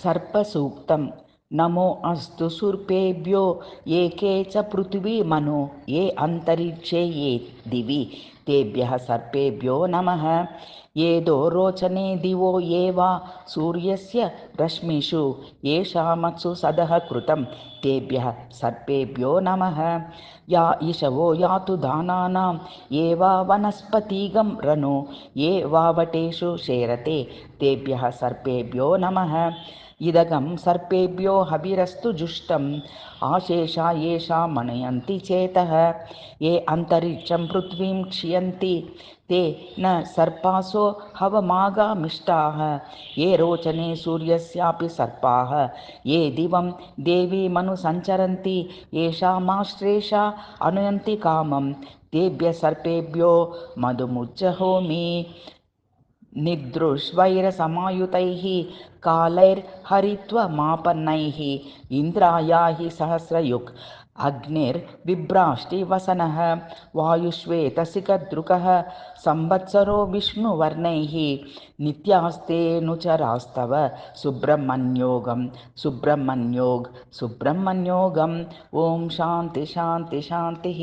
सर्पसूक्तं नमो अस्तु सर्पेभ्यो एके च पृथिवीमनो ये अन्तरिक्षे ये दिवि तेभ्यः सर्पेभ्यो नमः। येदो रोचने दिवो ये वा सूर्यस्य रश्मिषु येषामत्सु सदः कृतं तेभ्यः सर्पेभ्यो नमः। या इषवो यातु दानानां ये वा वनस्पतिगं रनो ये वावटेषु शेरते तेभ्यः सर्पेभ्यो नमः। इदगं सर्पेभ्यो हविरस्तु जुष्टम् आशेषा येषा मनयन्ति चेतः ये अन्तरिक्षं पृथ्वीं क्षियन्ति ते न सर्पासो हवमागामिष्टाः। ये रोचने सूर्यस्यापि सर्पाः ये दिवं देवीमनुसञ्चरन्ति येषामाश्लेषा अनुयन्ति कामं तेभ्यः सर्पेभ्यो मधुमुज्जहोमि। निदृश्वैरसमायुतैः कालैर्हरित्वमापन्नैः इन्द्राया हि सहस्रयुक् अग्निर्बिभ्राष्टिवसनः वायुश्वेतसिकदृकः संवत्सरो विष्णुवर्णैः नित्यास्तेऽनुचरास्तव सुब्रह्मण्योगं सुब्रह्मण्योगं ॐ शान्ति शान्ति शान्तिः।